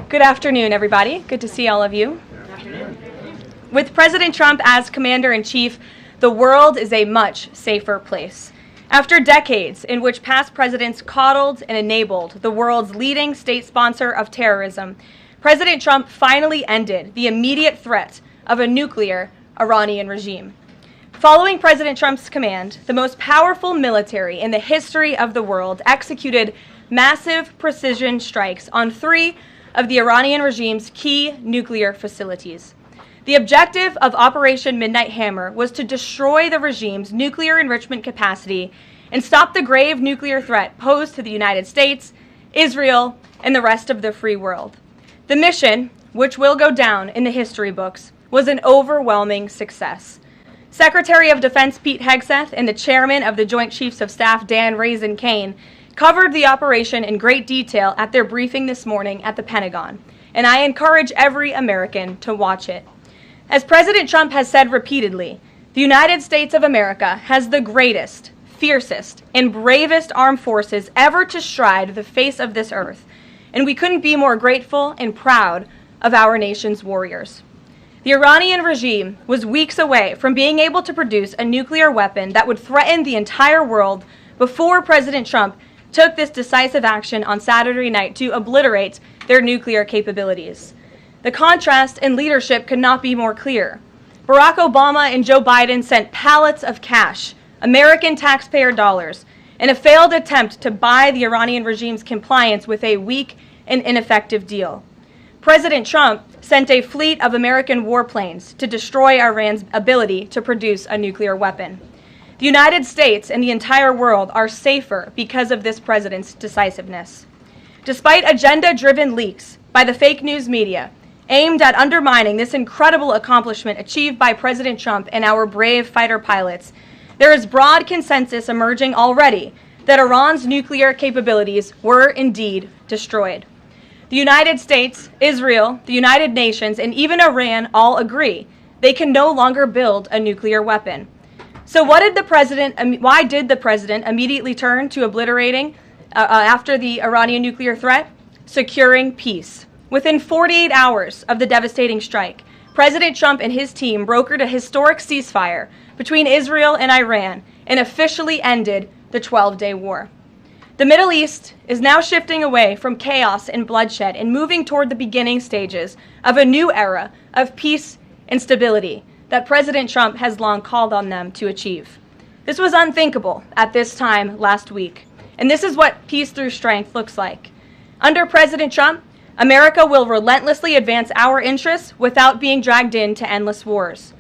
Good afternoon, everybody. Good to see all of you. Good afternoon. With President Trump as commander-in-chief, the world is a much safer place. After decades in which past presidents coddled and enabled the world's leading state sponsor of terrorism, President Trump finally ended the immediate threat of a nuclear Iranian regime. Following President Trump's command, the most powerful military in the history of the world executed massive precision strikes on 3 of the Iranian regime's key nuclear facilities. The objective of Operation Midnight Hammer was to destroy the regime's nuclear enrichment capacity and stop the grave nuclear threat posed to the United States, Israel, and the rest of the free world. The mission, which will go down in the history books, was an overwhelming success. Secretary of Defense Pete Hegseth and the chairman of the Joint Chiefs of Staff Dan Raisin Kane covered the operation in great detail at their briefing this morning at the Pentagon, and I encourage every American to watch it. As President Trump has said repeatedly, the United States of America has the greatest, fiercest, and bravest armed forces ever to stride the face of this earth, and we couldn't be more grateful and proud of our nation's warriors. The Iranian regime was weeks away from being able to produce a nuclear weapon that would threaten the entire world before President Trump took this decisive action on Saturday night to obliterate their nuclear capabilities. The contrast in leadership could not be more clear. Barack Obama and Joe Biden sent pallets of cash, American taxpayer dollars, in a failed attempt to buy the Iranian regime's compliance with a weak and ineffective deal. President Trump sent a fleet of American warplanes to destroy Iran's ability to produce a nuclear weapon. The United States and the entire world are safer because of this president's decisiveness. Despite agenda-driven leaks by the fake news media aimed at undermining this incredible accomplishment achieved by President Trump and our brave fighter pilots, there is broad consensus emerging already that Iran's nuclear capabilities were indeed destroyed. The United States, Israel, the United Nations, and even Iran all agree they can no longer build a nuclear weapon. So why did the president immediately turn to obliterating after the Iranian nuclear threat? Securing peace. Within 48 hours of the devastating strike, President Trump and his team brokered a historic ceasefire between Israel and Iran and officially ended the 12-day war. The Middle East is now shifting away from chaos and bloodshed and moving toward the beginning stages of a new era of peace and stability that President Trump has long called on them to achieve. This was unthinkable at this time last week, and this is what peace through strength looks like. Under President Trump, America will relentlessly advance our interests without being dragged into endless wars.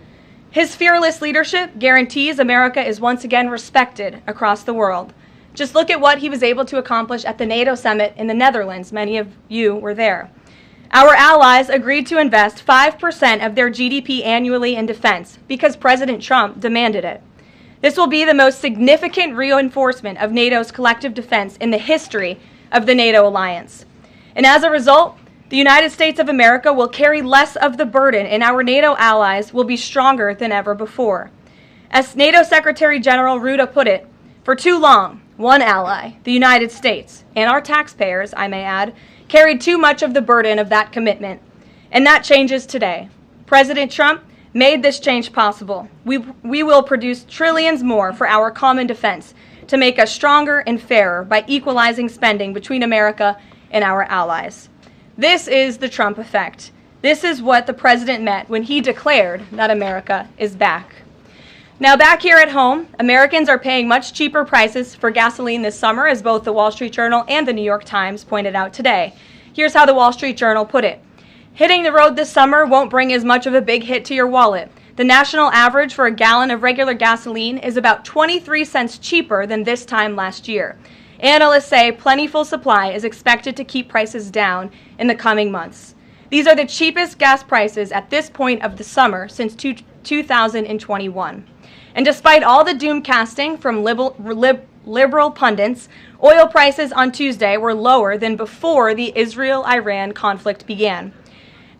His fearless leadership guarantees America is once again respected across the world. Just look at what he was able to accomplish at the NATO summit in the Netherlands. Many of you were there. Our allies agreed to invest 5% of their GDP annually in defense because President Trump demanded it. This will be the most significant reinforcement of NATO's collective defense in the history of the NATO alliance. And as a result, the United States of America will carry less of the burden, and our NATO allies will be stronger than ever before. As NATO Secretary General Ruda put it, for too long, one ally, the United States, and our taxpayers, I may add, carried too much of the burden of that commitment. And that changes today. President Trump made this change possible. We will produce trillions more for our common defense to make us stronger and fairer by equalizing spending between America and our allies. This is the Trump effect. This is what the president meant when he declared that America is back. Now, back here at home, Americans are paying much cheaper prices for gasoline this summer, as both the Wall Street Journal and the New York Times pointed out today. Here's how the Wall Street Journal put it. Hitting the road this summer won't bring as much of a big hit to your wallet. The national average for a gallon of regular gasoline is about 23 cents cheaper than this time last year. Analysts say plentiful supply is expected to keep prices down in the coming months. These are the cheapest gas prices at this point of the summer since 2021. And despite all the doom casting from liberal pundits, oil prices on Tuesday were lower than before the Israel-Iran conflict began.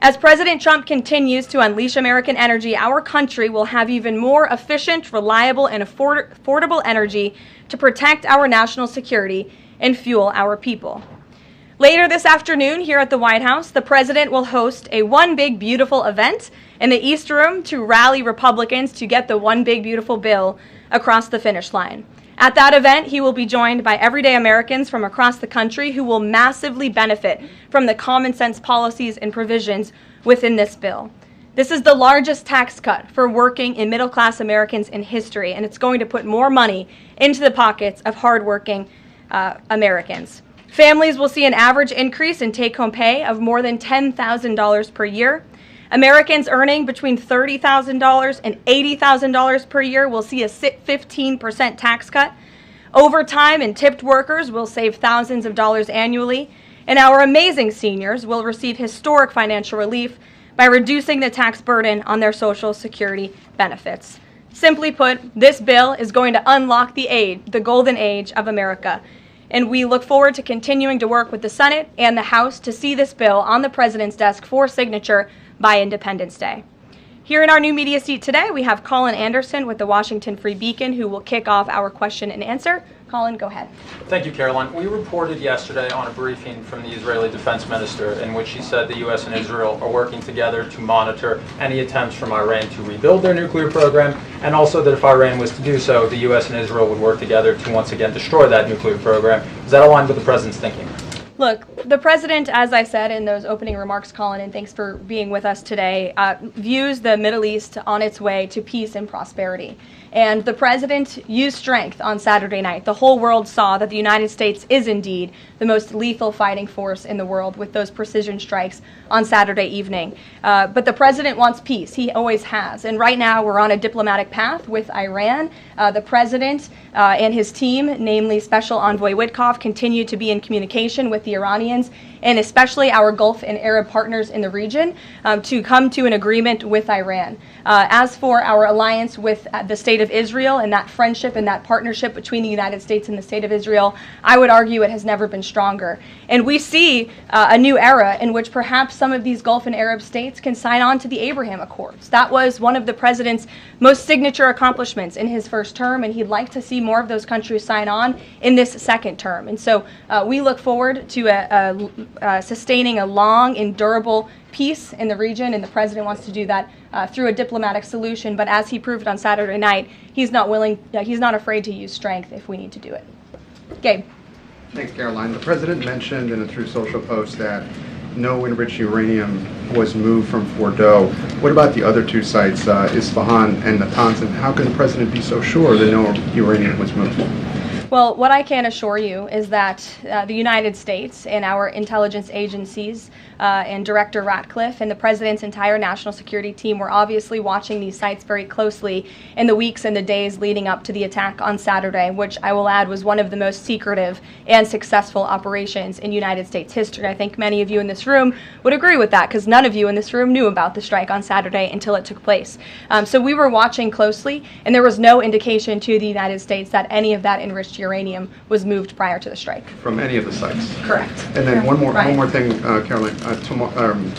As President Trump continues to unleash American energy, our country will have even more efficient, reliable, and affordable energy to protect our national security and fuel our people. Later this afternoon, here at the White House, the President will host a One Big Beautiful event in the East Room to rally Republicans to get the One Big Beautiful bill across the finish line. At that event, he will be joined by everyday Americans from across the country who will massively benefit from the common sense policies and provisions within this bill. This is the largest tax cut for working and middle-class Americans in history, and it's going to put more money into the pockets of hardworking Americans. Families will see an average increase in take-home pay of more than $10,000 per year. Americans earning between $30,000 and $80,000 per year will see a 15% tax cut. Overtime and tipped workers will save thousands of dollars annually. And our amazing seniors will receive historic financial relief by reducing the tax burden on their Social Security benefits. Simply put, this bill is going to unlock the golden age of America. And we look forward to continuing to work with the Senate and the House to see this bill on the President's desk for signature by Independence Day. Here in our new media seat today, we have Colin Anderson with the Washington Free Beacon, who will kick off our question and answer. Colin, go ahead. Thank you, Karoline. We reported yesterday on a briefing from the Israeli Defense Minister in which she said the U.S. and Israel are working together to monitor any attempts from Iran to rebuild their nuclear program, and also that if Iran was to do so, the U.S. and Israel would work together to once again destroy that nuclear program. Is that aligned with the President's thinking? Look, the President, as I said in those opening remarks, Colin, and thanks for being with us today, views the Middle East on its way to peace and prosperity. And the President used strength on Saturday night. The whole world saw that the United States is indeed the most lethal fighting force in the world with those precision strikes on Saturday evening. But the President wants peace. He always has. And right now we're on a diplomatic path with Iran. The President and his team, namely Special Envoy Witkoff, continue to be in communication with the Iranians and especially our Gulf and Arab partners in the region to come to an agreement with Iran. As for our alliance with the State of Israel and that friendship and that partnership between the United States and the State of Israel, I would argue it has never been stronger. And we see a new era in which perhaps some of these Gulf and Arab states can sign on to the Abraham Accords. That was one of the President's most signature accomplishments in his first term, and he'd like to see more of those countries sign on in this second term. And so we look forward to sustaining a long and durable peace in the region, and the President wants to do that through a diplomatic solution. But as he proved on Saturday night, he's not afraid to use strength if we need to do it. Gabe. Thanks, Karoline. The President mentioned in a Truth Social post that no enriched uranium was moved from Fordow. What about the other two sites, Isfahan and Natanz? And how can the President be so sure that no uranium was moved? Well, what I can assure you is that the United States and our intelligence agencies and Director Ratcliffe and the President's entire national security team were obviously watching these sites very closely in the weeks and the days leading up to the attack on Saturday, which I will add was one of the most secretive and successful operations in United States history. I think many of you in this room would agree with that because none of you in this room knew about the strike on Saturday until it took place. So we were watching closely, and there was no indication to the United States that any of that enriched uranium was moved prior to the strike. From any of the sites? Correct. And then one more thing, Karoline.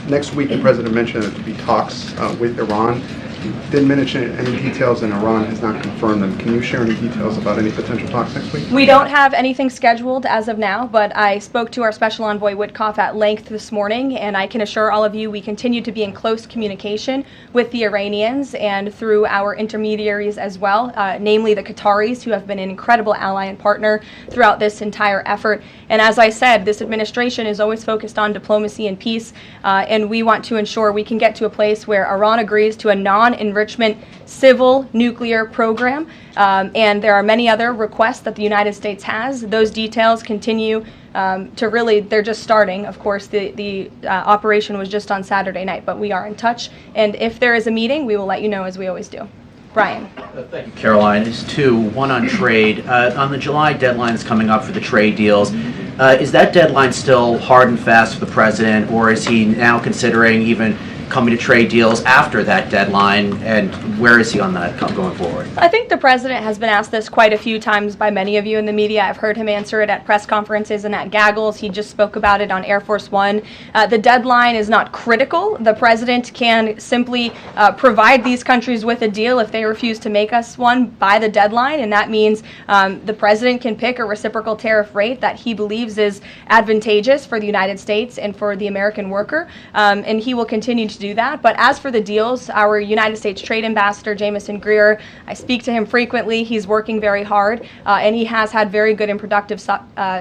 Next week, the President mentioned that there would be talks with Iran. He didn't mention any details, and Iran has not confirmed them. Can you share any details about any potential talks next week? We don't have anything scheduled as of now, but I spoke to our Special Envoy Witkoff at length this morning, and I can assure all of you we continue to be in close communication with the Iranians and through our intermediaries as well, namely the Qataris, who have been an incredible ally and partner throughout this entire effort. And as I said, this administration is always focused on diplomacy and peace, and we want to ensure we can get to a place where Iran agrees to a non-enrichment civil nuclear program, and there are many other requests that the United States has. Those details continue to really, they're just starting. Of course, the operation was just on Saturday night, but we are in touch, and if there is a meeting, we will let you know as we always do. Brian. Thank you, Karoline. There's two. One on trade. On the July deadline that's coming up for the trade deals, is that deadline still hard and fast for the President, or is he now considering even coming to trade deals after that deadline, and where is he on that going forward? I think the president has been asked this quite a few times by many of you in the media. I've heard him answer it at press conferences and at gaggles. He just spoke about it on Air Force One. The deadline is not critical. The president can simply provide these countries with a deal if they refuse to make us one by the deadline, and that means the president can pick a reciprocal tariff rate that he believes is advantageous for the United States and for the American worker, and he will continue to do that. But as for the deals, our United States Trade Ambassador, Jamison Greer, I speak to him frequently. He's working very hard, and he has had very good and productive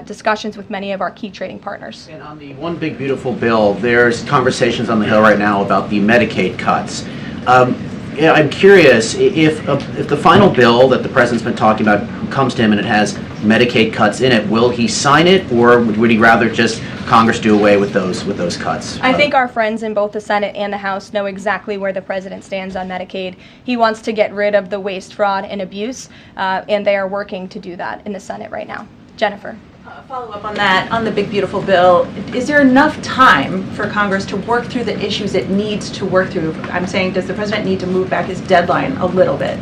discussions with many of our key trading partners. And on the One Big Beautiful Bill, there's conversations on the Hill right now about the Medicaid cuts. I'm curious if the final bill that the president's been talking about comes to him and it has Medicaid cuts in it, will he sign it, or would he rather just Congress do away with those cuts? I think our friends in both the Senate and the House know exactly where the president stands on Medicaid. He wants to get rid of the waste, fraud, and abuse, and they are working to do that in the Senate right now. Jennifer. Follow up on that, on the big beautiful bill. Is there enough time for Congress to work through the issues it needs to work through? I'm saying, does the president need to move back his deadline a little bit?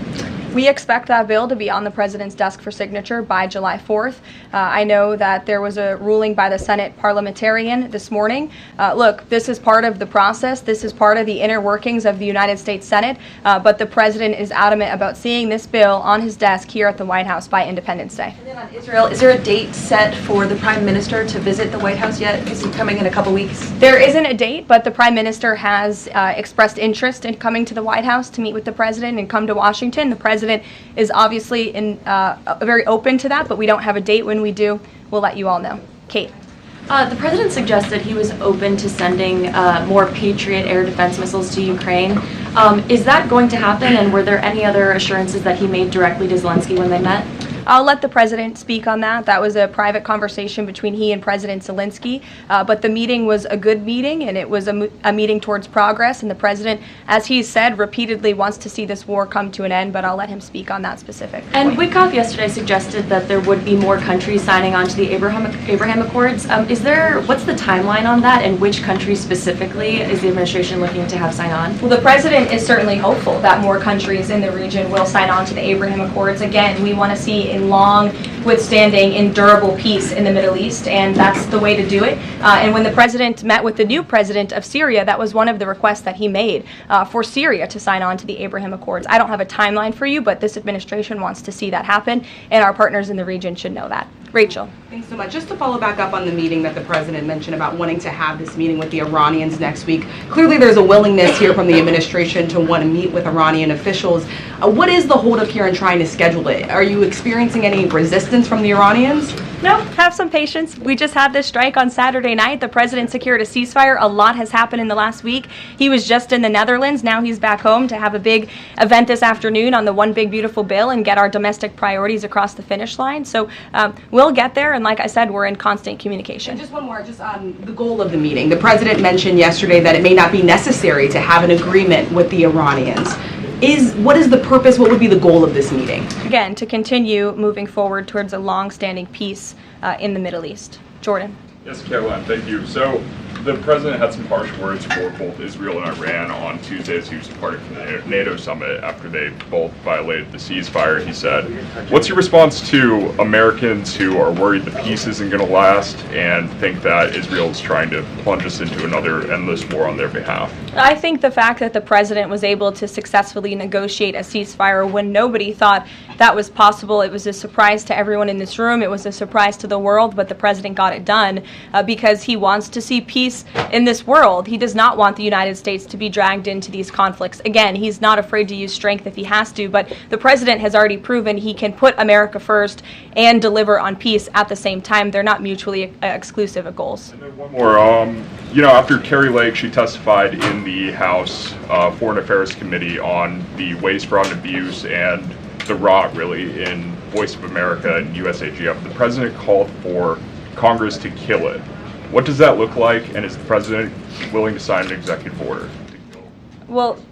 We expect that bill to be on the president's desk for signature by July 4th. I know that there was a ruling by the Senate parliamentarian this morning. Look, this is part of the process. This is part of the inner workings of the United States Senate, but the president is adamant about seeing this bill on his desk here at the White House by Independence Day. And then on Israel, is there a date set for the Prime Minister to visit the White House yet? Is he coming in a couple weeks? There isn't a date, but the Prime Minister has expressed interest in coming to the White House to meet with the president and come to Washington. The president is obviously very open to that, but we don't have a date. When we do, we'll let you all know. Kate. The president suggested he was open to sending more Patriot air defense missiles to Ukraine. Is that going to happen, and were there any other assurances that he made directly to Zelensky when they met? I'll let the president speak on that. That was a private conversation between he and President Zelensky, but the meeting was a good meeting, and it was a meeting towards progress, and the president, as he said, repeatedly wants to see this war come to an end, but I'll let him speak on that specifically. And Witkoff yesterday suggested that there would be more countries signing on to the Abraham Accords. What's the timeline on that, and which countries specifically is the administration looking to have sign on? Well, the president is certainly hopeful that more countries in the region will sign on to the Abraham Accords. Again, we want to see a long, withstanding, endurable peace in the Middle East, and that's the way to do it. And when the president met with the new president of Syria, that was one of the requests that he made for Syria to sign on to the Abraham Accords. I don't have a timeline for you, but this administration wants to see that happen, and our partners in the region should know that. Rachel. Thanks so much. Just to follow back up on the meeting that the president mentioned about wanting to have this meeting with the Iranians next week. Clearly there's a willingness here from the administration to want to meet with Iranian officials. What is the holdup here in trying to schedule it? Are you experiencing any resistance from the Iranians? No, have some patience. We just had this strike on Saturday night. The president secured a ceasefire. A lot has happened in the last week. He was just in the Netherlands. Now he's back home to have a big event this afternoon on the One Big Beautiful Bill and get our domestic priorities across the finish line. So we'll get there, and like I said, we're in constant communication. And just one more, just on the goal of the meeting. The president mentioned yesterday that it may not be necessary to have an agreement with the Iranians. What is the purpose, what would be the goal of this meeting? Again, to continue moving forward towards a long-standing peace in the Middle East. Jordan. Yes, Karoline, thank you. So the president had some harsh words for both Israel and Iran on Tuesday as he was departing from the NATO summit after they both violated the ceasefire. He said, what's your response to Americans who are worried the peace isn't going to last and think that Israel is trying to plunge us into another endless war on their behalf? I think the fact that the president was able to successfully negotiate a ceasefire when nobody thought that was possible, it was a surprise to everyone in this room. It was a surprise to the world, but the president got it done because he wants to see peace in this world. He does not want the United States to be dragged into these conflicts. Again, he's not afraid to use strength if he has to, but the president has already proven he can put America first and deliver on peace at the same time. They're not mutually exclusive goals. And then one more. After Carrie Lake, she testified in the House Foreign Affairs Committee on the waste, fraud, and abuse and the rot, really, in Voice of America and USAGF. The president called for Congress to kill it. What does that look like, and is the president willing to sign an executive order? Well,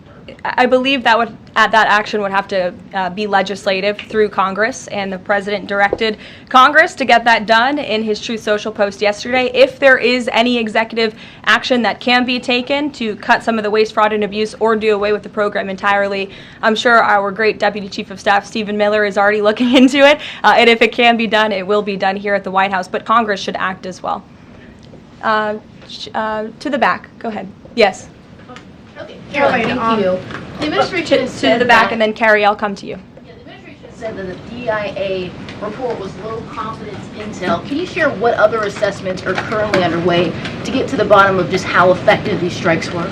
I believe that would that action would have to be legislative through Congress, and the president directed Congress to get that done in his Truth Social post yesterday. If there is any executive action that can be taken to cut some of the waste, fraud, and abuse or do away with the program entirely, I'm sure our great Deputy Chief of Staff, Stephen Miller, is already looking into it, and if it can be done, it will be done here at the White House, but Congress should act as well. To the back, go ahead. Yes. Okay, Karoline, thank you. The administration has To said the back, that- and then Carrie, I'll come to you. Yeah, the administration said that the DIA report was low confidence intel. Can you share what other assessments are currently underway to get to the bottom of just how effective these strikes were?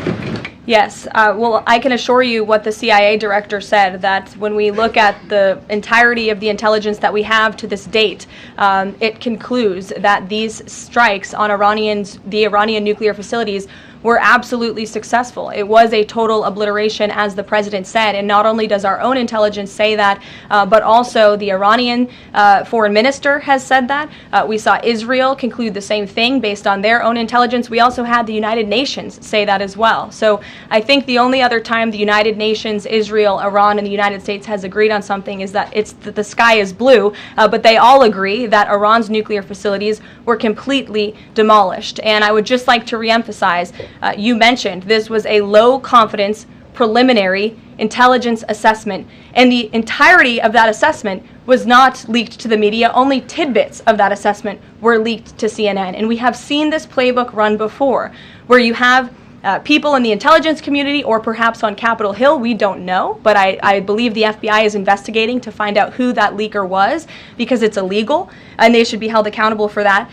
Yes, well, I can assure you what the CIA director said, that when we look at the entirety of the intelligence that we have to this date, it concludes that these strikes on the Iranian nuclear facilities were absolutely successful. It was a total obliteration, as the president said, and not only does our own intelligence say that, but also the Iranian foreign minister has said that. We saw Israel conclude the same thing based on their own intelligence. We also had the United Nations say that as well. So I think the only other time the United Nations, Israel, Iran, and the United States has agreed on something is that the sky is blue, but they all agree that Iran's nuclear facilities were completely demolished. And I would just like to reemphasize, you mentioned this was a low confidence preliminary intelligence assessment, and the entirety of that assessment was not leaked to the media. Only tidbits of that assessment were leaked to CNN, and we have seen this playbook run before, where you have people in the intelligence community, or perhaps on Capitol Hill, we don't know, but I believe the FBI is investigating to find out who that leaker was, because it's illegal, and they should be held accountable for that,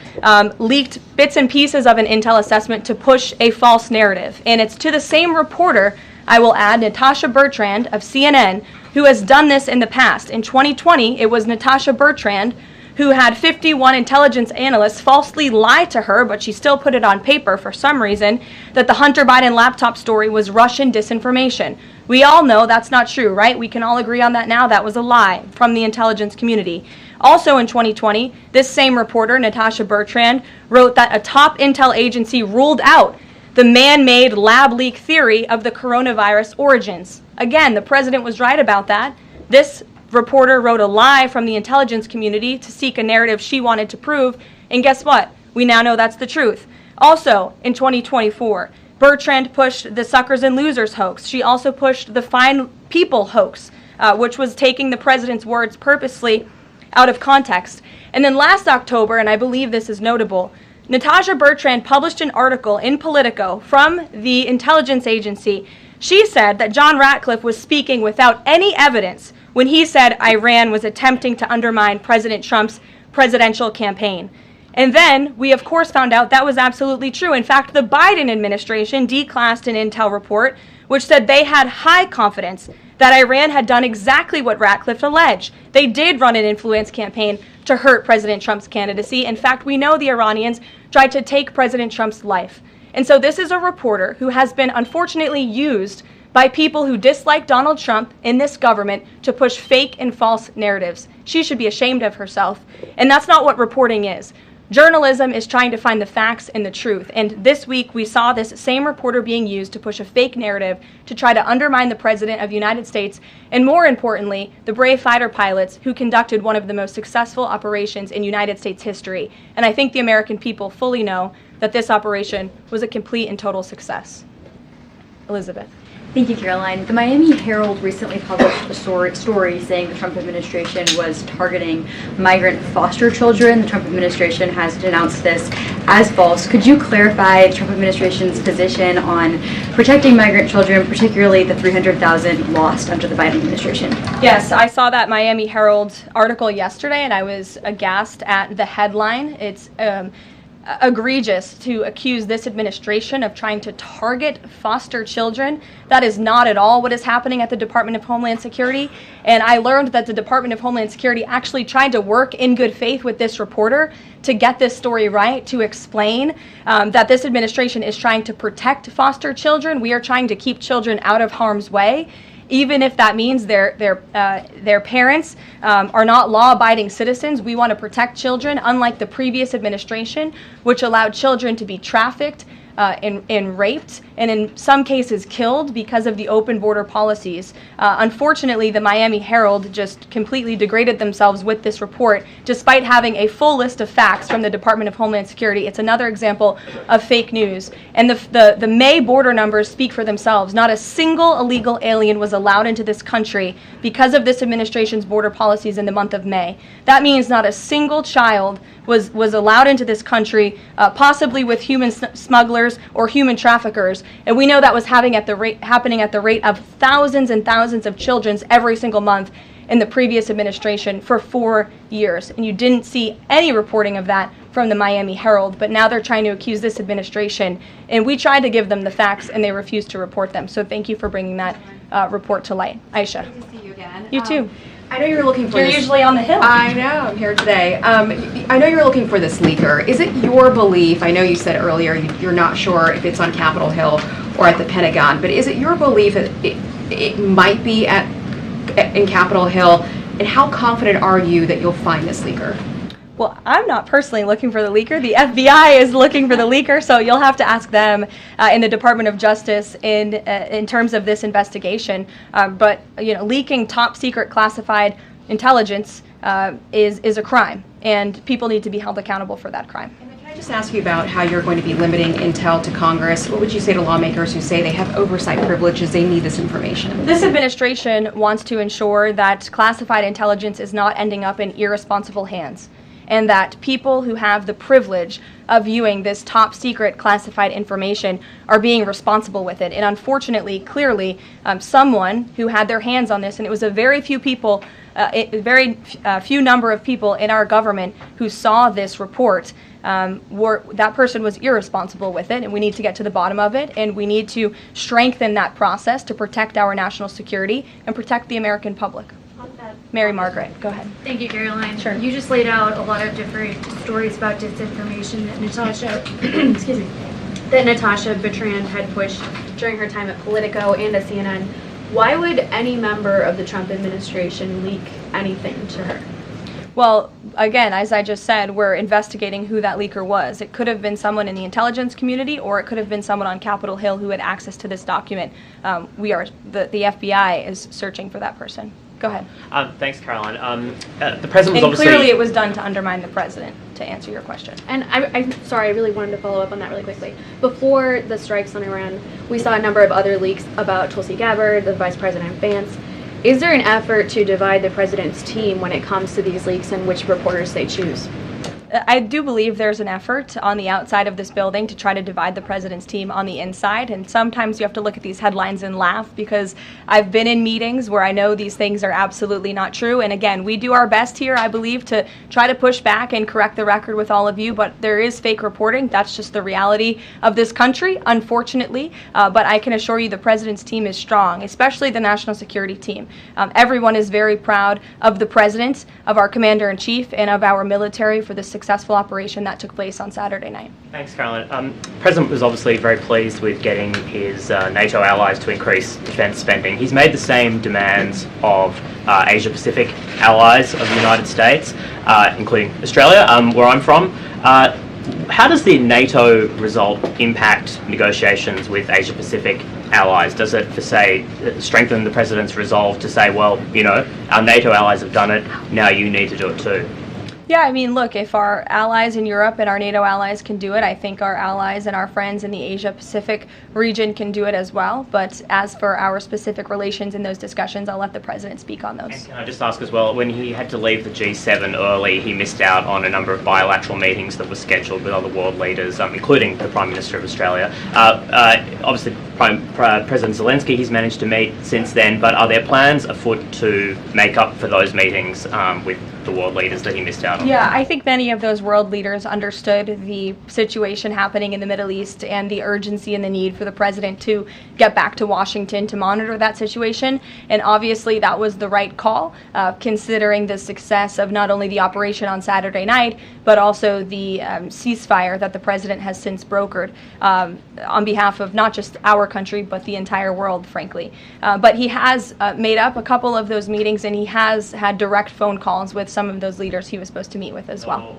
leaked bits and pieces of an intel assessment to push a false narrative. And it's to the same reporter, I will add, Natasha Bertrand of CNN, who has done this in the past. In 2020, it was Natasha Bertrand who had 51 intelligence analysts falsely lie to her, but she still put it on paper for some reason, that the Hunter Biden laptop story was Russian disinformation. We all know that's not true, right? We can all agree on that now. That was a lie from the intelligence community. Also in 2020, this same reporter, Natasha Bertrand, wrote that a top intel agency ruled out the man-made lab leak theory of the coronavirus origins. Again, the president was right about that. This reporter wrote a lie from the intelligence community to seek a narrative she wanted to prove, and guess what? We now know that's the truth. Also, in 2024, Bertrand pushed the suckers and losers hoax. She also pushed the fine people hoax, which was taking the president's words purposely out of context. And then last October, and I believe this is notable, Natasha Bertrand published an article in Politico from the intelligence agency. She said that John Ratcliffe was speaking without any evidence when he said Iran was attempting to undermine President Trump's presidential campaign. And then we, of course, found out that was absolutely true. In fact, the Biden administration declassed an intel report which said they had high confidence that Iran had done exactly what Ratcliffe alleged. They did run an influence campaign to hurt President Trump's candidacy. In fact, we know the Iranians tried to take President Trump's life. And so this is a reporter who has been unfortunately used by people who dislike Donald Trump in this government to push fake and false narratives. She should be ashamed of herself. And that's not what reporting is. Journalism is trying to find the facts and the truth. And this week we saw this same reporter being used to push a fake narrative to try to undermine the President of the United States, and more importantly, the brave fighter pilots who conducted one of the most successful operations in United States history. And I think the American people fully know that this operation was a complete and total success. Elizabeth. Thank you, Karoline. The Miami Herald recently published a story saying the Trump administration was targeting migrant foster children. The Trump administration has denounced this as false. Could you clarify the Trump administration's position on protecting migrant children, particularly the 300,000 lost under the Biden administration? Yes, I saw that Miami Herald article yesterday, and I was aghast at the headline. It's egregious to accuse this administration of trying to target foster children. That is not at all what is happening at the Department of Homeland Security. And I learned that the Department of Homeland Security actually tried to work in good faith with this reporter to get this story right, to explain that this administration is trying to protect foster children. We are trying to keep children out of harm's way, even if that means their parents are not law-abiding citizens. We want to protect children, unlike the previous administration, which allowed children to be trafficked and raped, and in some cases killed because of the open border policies. Unfortunately, the Miami Herald just completely degraded themselves with this report, despite having a full list of facts from the Department of Homeland Security. It's another example of fake news. And the May border numbers speak for themselves. Not a single illegal alien was allowed into this country because of this administration's border policies in the month of May. That means not a single child was allowed into this country, possibly with human smugglers or human traffickers. And we know that was happening at the rate of thousands and thousands of children every single month in the previous administration for 4 years. And you didn't see any reporting of that from the Miami Herald, but now they're trying to accuse this administration. And we tried to give them the facts, and they refused to report them. So thank you for bringing that report to light. Aisha. Good to see you again. You too. I know you're looking for You're this. usually on the Hill. I know, I'm here today. I know you're looking for this leaker. Is it your belief, I know you said earlier you're not sure if it's on Capitol Hill or at the Pentagon, but is it your belief that it might be in Capitol Hill, and how confident are you that you'll find this leaker? Well, I'm not personally looking for the leaker. The FBI is looking for the leaker, so you'll have to ask them in the Department of Justice in terms of this investigation. But leaking top secret classified intelligence is a crime, and people need to be held accountable for that crime. Can I just ask you about how you're going to be limiting intel to Congress? What would you say to lawmakers who say they have oversight privileges, they need this information? This administration wants to ensure that classified intelligence is not ending up in irresponsible hands, and that people who have the privilege of viewing this top secret classified information are being responsible with it. And unfortunately, clearly, someone who had their hands on this, and it was a very few people, few number of people in our government who saw this report, that person was irresponsible with it, and we need to get to the bottom of it, and we need to strengthen that process to protect our national security and protect the American public. Mary Margaret, go ahead. Thank you, Karoline. Sure. You just laid out a lot of different stories about disinformation that Natasha, excuse me, that Natasha Bertrand had pushed during her time at Politico and at CNN. Why would any member of the Trump administration leak anything to her? Well, again, as I just said, we're investigating who that leaker was. It could have been someone in the intelligence community, or it could have been someone on Capitol Hill who had access to this document. The FBI is searching for that person. Go ahead. Thanks, Caroline. The president was obviously... clearly it was done to undermine the president, to answer your question. And I'm sorry, I really wanted to follow up on that really quickly. Before the strikes on Iran, we saw a number of other leaks about Tulsi Gabbard, the Vice President Vance. Is there an effort to divide the president's team when it comes to these leaks and which reporters they choose? I do believe there's an effort on the outside of this building to try to divide the president's team on the inside, and sometimes you have to look at these headlines and laugh, because I've been in meetings where I know these things are absolutely not true. And again, we do our best here, I believe, to try to push back and correct the record with all of you, but there is fake reporting. That's just the reality of this country, unfortunately. But I can assure you the president's team is strong, especially the national security team. Everyone is very proud of the president, of our commander-in-chief, and of our military for the successful operation that took place on Saturday night. Thanks, Caroline. The president was obviously very pleased with getting his NATO allies to increase defense spending. He's made the same demands of Asia-Pacific allies of the United States, including Australia, where I'm from. How does the NATO result impact negotiations with Asia-Pacific allies? Does it, for say, strengthen the president's resolve to say, well, our NATO allies have done it, now you need to do it too? Yeah, I mean, look, if our allies in Europe and our NATO allies can do it, I think our allies and our friends in the Asia-Pacific region can do it as well. But as for our specific relations in those discussions, I'll let the president speak on those. And can I just ask as well, when he had to leave the G7 early, he missed out on a number of bilateral meetings that were scheduled with other world leaders, including the Prime Minister of Australia. Obviously, President Zelensky, he's managed to meet since then, but are there plans afoot to make up for those meetings with the world leaders that he missed out on? Yeah, I think many of those world leaders understood the situation happening in the Middle East and the urgency and the need for the president to get back to Washington to monitor that situation. And obviously that was the right call, considering the success of not only the operation on Saturday night, but also the ceasefire that the president has since brokered on behalf of not just our country, but the entire world, frankly. But he has made up a couple of those meetings, and he has had direct phone calls with some of those leaders he was supposed to meet with as well.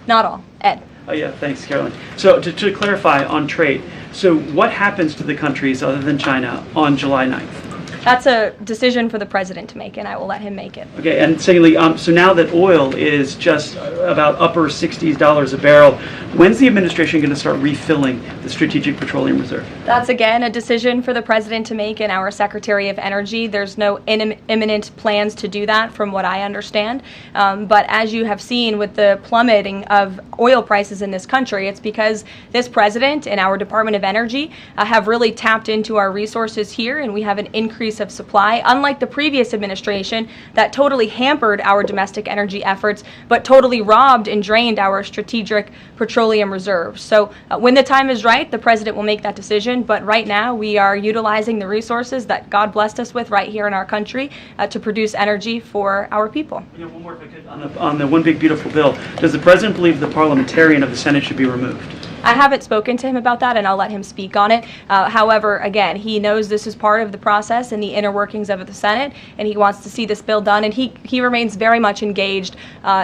Not all. Ed. Oh yeah, thanks, Caroline. So to clarify on trade, so what happens to the countries other than China on July 9th? That's a decision for the president to make, and I will let him make it. Okay, and secondly, so now that oil is just about upper $60s a barrel, when's the administration going to start refilling the Strategic Petroleum Reserve? That's, again, a decision for the president to make and our Secretary of Energy. There's no imminent plans to do that, from what I understand. But as you have seen with the plummeting of oil prices in this country, it's because this president and our Department of Energy have really tapped into our resources here, and we have an increase of supply, unlike the previous administration that totally hampered our domestic energy efforts, but totally robbed and drained our strategic petroleum reserves. So when the time is right, the president will make that decision, but right now we are utilizing the resources that God blessed us with right here in our country to produce energy for our people. You know, one more if I could, on the One Big Beautiful Bill, does the president believe the parliamentarian of the Senate should be removed? I haven't spoken to him about that, and I'll let him speak on it. However, again, he knows this is part of the process and the inner workings of the Senate, and he wants to see this bill done, and he remains very much engaged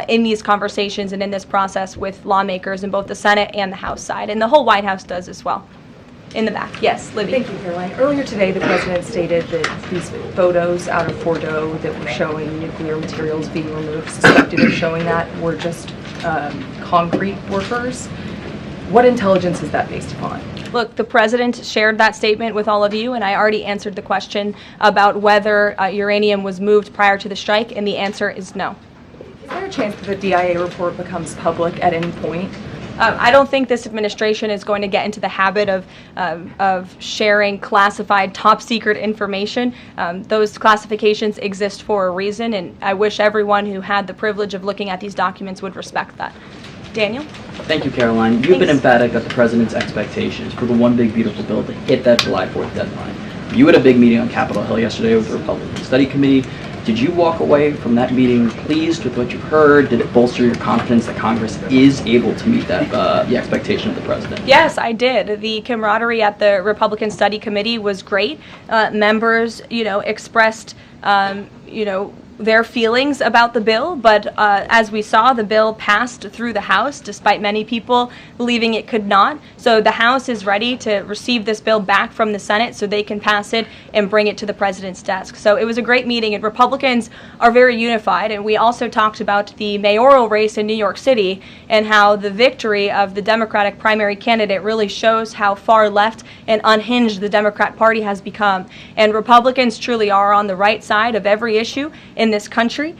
in these conversations and in this process with lawmakers in both the Senate and the House side, and the whole White House does as well. In the back. Yes, Libby. Thank you, Caroline. Earlier today, the president stated that these photos out of Bordeaux that were showing nuclear materials being removed, suspected of showing that, were just concrete workers. What intelligence is that based upon? Look, the president shared that statement with all of you, and I already answered the question about whether uranium was moved prior to the strike, and the answer is no. Is there a chance that the DIA report becomes public at any point? I don't think this administration is going to get into the habit of sharing classified, top-secret information. Those classifications exist for a reason, and I wish everyone who had the privilege of looking at these documents would respect that. Daniel? Thank you, Caroline. You've been emphatic that the president's expectations for the One Big Beautiful Bill to hit that July 4th deadline. You had a big meeting on Capitol Hill yesterday with the Republican Study Committee. Did you walk away from that meeting pleased with what you heard? Did it bolster your confidence that Congress is able to meet that the expectation of the president? Yes, I did. The camaraderie at the Republican Study Committee was great. Members, expressed, their feelings about the bill, but as we saw, the bill passed through the House, despite many people believing it could not. So the House is ready to receive this bill back from the Senate so they can pass it and bring it to the president's desk. So it was a great meeting, and Republicans are very unified. And we also talked about the mayoral race in New York City and how the victory of the Democratic primary candidate really shows how far left and unhinged the Democrat Party has become. And Republicans truly are on the right side of every issue in this country.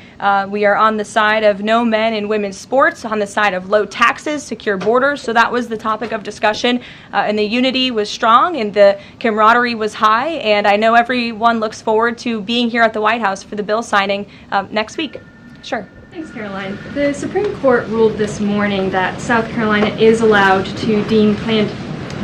We are on the side of no men in women's sports, on the side of low taxes, secure borders. So that was the topic of discussion, and the unity was strong and the camaraderie was high, and I know everyone looks forward to being here at the White House for the bill signing next week. Sure. Thanks, Caroline. The Supreme Court ruled this morning that South Carolina is allowed to deem Planned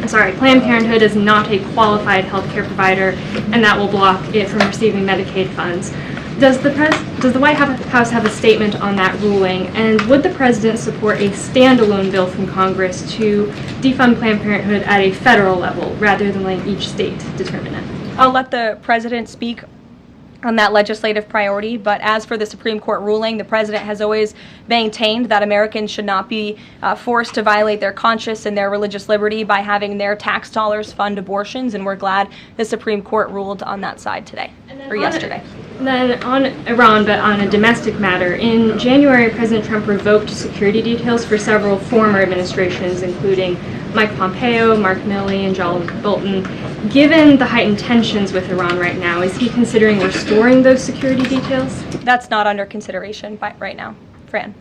Parenthood as not a qualified health care provider, and that will block it from receiving Medicaid funds. Does the White House have a statement on that ruling, and would the president support a standalone bill from Congress to defund Planned Parenthood at a federal level rather than letting each state determine it? I'll let the president speak on that legislative priority, but as for the Supreme Court ruling, the president has always maintained that Americans should not be forced to violate their conscience and their religious liberty by having their tax dollars fund abortions, and we're glad the Supreme Court ruled on that side today, or yesterday. Then on Iran, but on a domestic matter, in January, President Trump revoked security details for several former administrations, including Mike Pompeo, Mark Milley, and John Bolton. Given the heightened tensions with Iran right now, is he considering restoring those security details? That's not under consideration right now. Fran.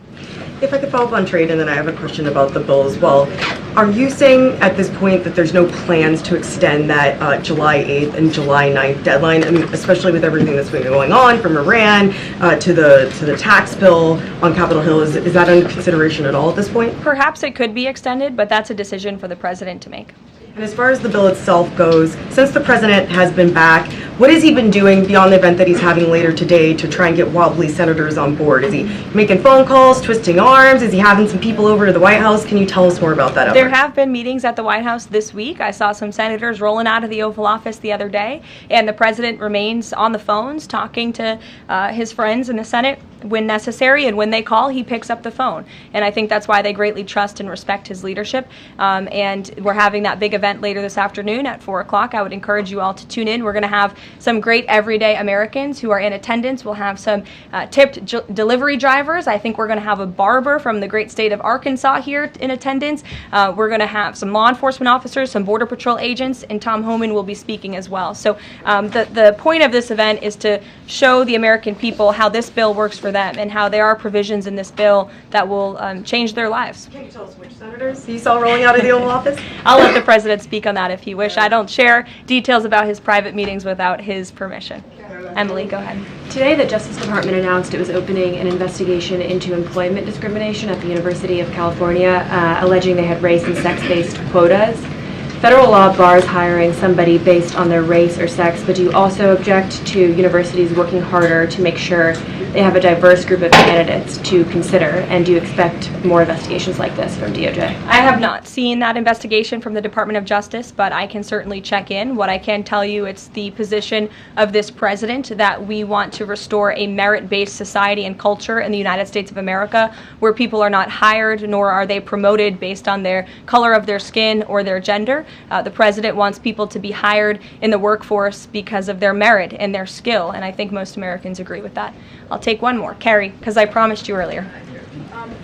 If I could follow up on trade, and then I have a question about the bill as well. Are you saying at this point that there's no plans to extend that July 8th and July 9th deadline? I mean, especially with everything that's been going on, from Iran to the tax bill on Capitol Hill, is that under consideration at all at this point? Perhaps it could be extended, but that's a decision for the president to make. And as far as the bill itself goes, since the president has been back, what has he been doing beyond the event that he's having later today to try and get wobbly senators on board? Is he making phone calls, twisting arms? Is he having some people over to the White House? Can you tell us more about that effort? There have been meetings at the White House this week. I saw some senators rolling out of the Oval Office the other day, and the president remains on the phones talking to his friends in the Senate when necessary, and when they call, he picks up the phone. And I think that's why they greatly trust and respect his leadership. And we're having that big event later this afternoon at 4 o'clock. I would encourage you all to tune in. We're going to have some great everyday Americans who are in attendance. We'll have some tipped delivery drivers. I think we're going to have a barber from the great state of Arkansas here in attendance. We're going to have some law enforcement officers, some Border Patrol agents, and Tom Homan will be speaking as well. So the point of this event is to show the American people how this bill works for them and how there are provisions in this bill that will change their lives. Can you tell us which senators you saw rolling out of the Oval Office? I'll let the president speak on that if he wish. I don't share details about his private meetings without his permission. Emily, go ahead. Today, the Justice Department announced it was opening an investigation into employment discrimination at the University of California, alleging they had race and sex-based quotas. Federal law bars hiring somebody based on their race or sex, but do you also object to universities working harder to make sure they have a diverse group of candidates to consider? And do you expect more investigations like this from DOJ? I have not seen that investigation from the Department of Justice, but I can certainly check in. What I can tell you, it's the position of this president that we want to restore a merit-based society and culture in the United States of America where people are not hired nor are they promoted based on their color of their skin or their gender. The president wants people to be hired in the workforce because of their merit and their skill, and I think most Americans agree with that. I'll take one more. Carrie, because I promised you earlier.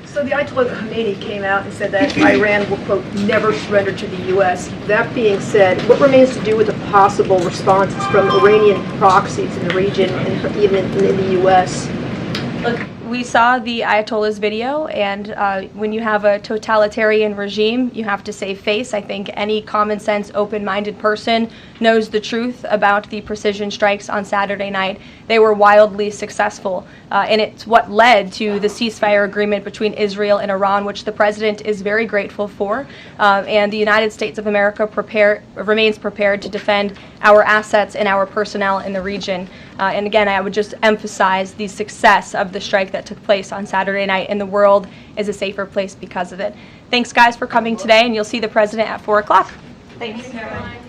So the Ayatollah Khomeini came out and said that Iran will, quote, never surrender to the U.S. That being said, what remains to do with the possible responses from Iranian proxies in the region and even in the U.S.? Look, we saw the Ayatollah's video, and when you have a totalitarian regime, you have to save face. I think any common sense, open-minded person knows the truth about the precision strikes on Saturday night. They were wildly successful, and it's what led to the ceasefire agreement between Israel and Iran, which the president is very grateful for. And the United States of America remains prepared to defend our assets and our personnel in the region. And again, I would just emphasize the success of the strike that took place on Saturday night, and the world is a safer place because of it. Thanks, guys, for coming today, and you'll see the president at 4 o'clock. Thanks.